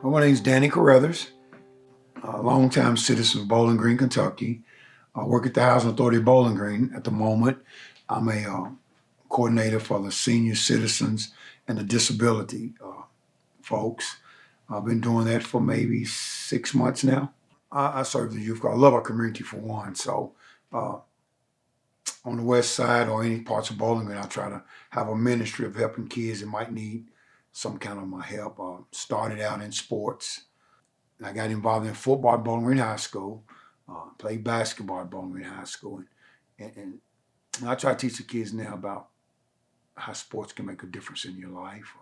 Well, my name's Danny Carothers, a longtime citizen of Bowling Green, Kentucky. I work at the Housing Authority of Bowling Green at the moment. I'm a coordinator for the senior citizens and the disability folks. I've been doing that for maybe 6 months now. I serve the youth. I love our community for one. So uh, on the west side or any parts of Bowling Green, I try to have a ministry of helping kids that might need some kind of my help. Started out in sports. I got involved in football at Bowling Green High School, played basketball at Bowling Green High School, and I try to teach the kids now about how sports can make a difference in your life.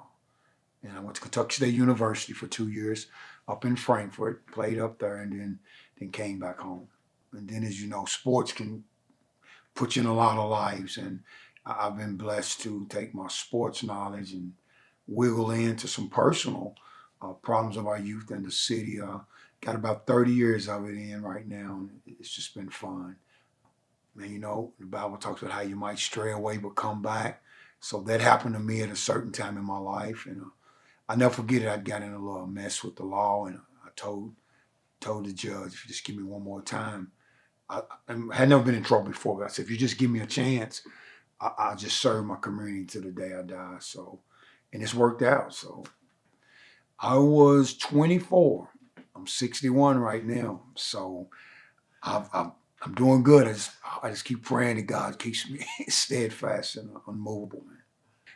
And I went to Kentucky State University for 2 years up in Frankfort, played up there, and then came back home. And then, as you know, sports can put you in a lot of lives, and I've been blessed to take my sports knowledge and wiggle into some personal problems of our youth in the city. Got about 30 years of it in right now, and it's just been fun. And you know, the Bible talks about how you might stray away but come back. So that happened to me at a certain time in my life, and I never forget it. I got in a little mess with the law, and I told the judge, if you just give me one more time. I had never been in trouble before, but I said, if you just give me a chance, I'll just serve my community till the day I die. So, and it's worked out. So I was 24. I'm 61 right now. So I'm doing good. I just keep praying that God keeps me steadfast and unmovable, man.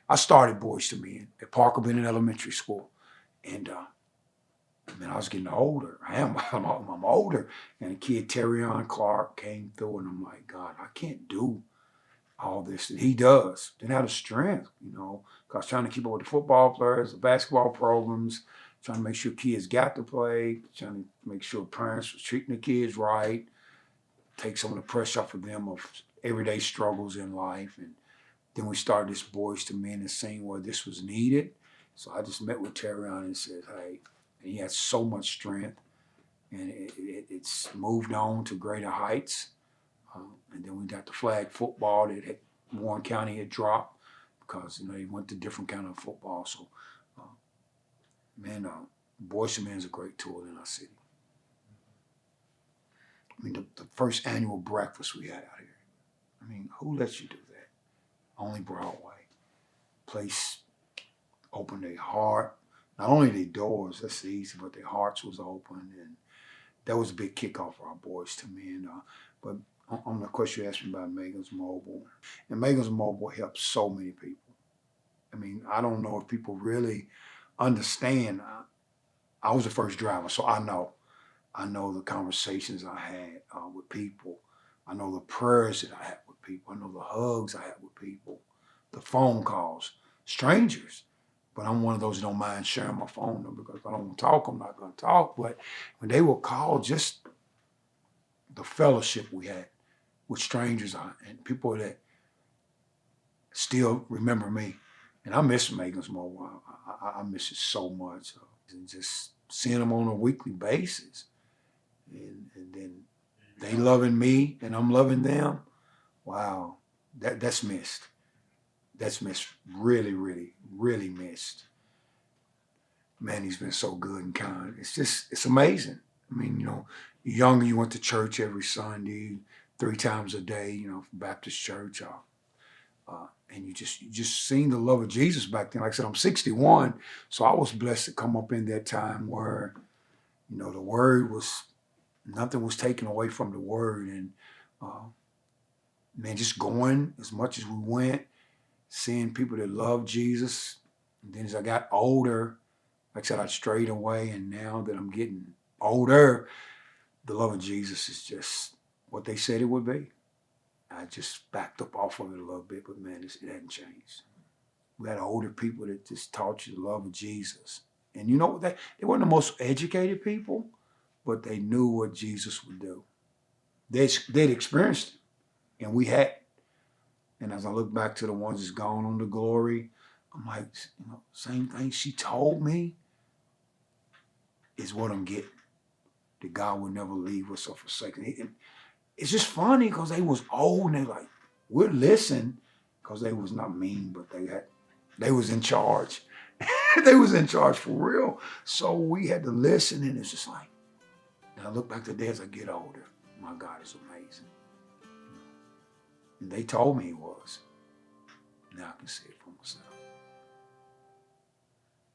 I started Boys to Men at Parker Bennett Elementary School. And man, I was getting older. I'm older. And a kid, Terrion Clark, came through, and I'm like, God, I can't do all this that he does. Didn't have the strength, because trying to keep up with the football players, the basketball programs, trying to make sure kids got to play, trying to make sure parents were treating the kids right, take some of the pressure off of them of everyday struggles in life. And then we started this Boys to Men and seeing where this was needed. So I just met with Terrion and said, hey, and he has so much strength, and it's moved on to greater heights. And then we got the flag football that Warren County had dropped because they went to different kind of football. So, uh, man, Boys to Men is a great tool in our city. I mean, the first annual breakfast we had out here. I mean, who lets you do that? Only Broadway. Place opened their heart. Not only their doors, that's easy, but their hearts was open, and that was a big kickoff for our Boys to Men. But on the question you asked me about Megan's Mobile, and Megan's Mobile helps so many people. I mean, I don't know if people really understand. I was the first driver, so I know. I know the conversations I had with people. I know the prayers that I had with people. I know the hugs I had with people, the phone calls, strangers. But I'm one of those that don't mind sharing my phone number because if I don't want to talk, I'm not going to talk. But when they will call, just the fellowship we had with strangers and people that still remember me. And I miss Megan's Mobile. I miss it so much. And just seeing them on a weekly basis. And then they loving me and I'm loving them. Wow, that's missed. That's missed. Really, really, really missed. Man, he's been so good and kind. It's amazing. I mean, you're younger, you went to church every Sunday, 3 times a day, Baptist church. And you just seen the love of Jesus back then. Like I said, I'm 61, so I was blessed to come up in that time where, the word was, nothing was taken away from the word. And man, just going as much as we went, seeing people that love Jesus. And then as I got older, like I said, I strayed away, and now that I'm getting older, the love of Jesus is just what they said it would be. I just backed up off of it a little bit, but man, it hasn't changed. We had older people that just taught you the love of Jesus. And you know what? They weren't the most educated people, but they knew what Jesus would do. They'd experienced it, and we had. And as I look back to the ones that's gone on to glory, I'm like, same thing she told me is what I'm getting. That God would never leave us or forsake us. And it's just funny because they was old and they like, we'd listen because they was not mean, but they was in charge. They was in charge for real. So we had to listen, and it's just like, and I look back today as I get older. My God is amazing. And they told me he was. Now I can see it.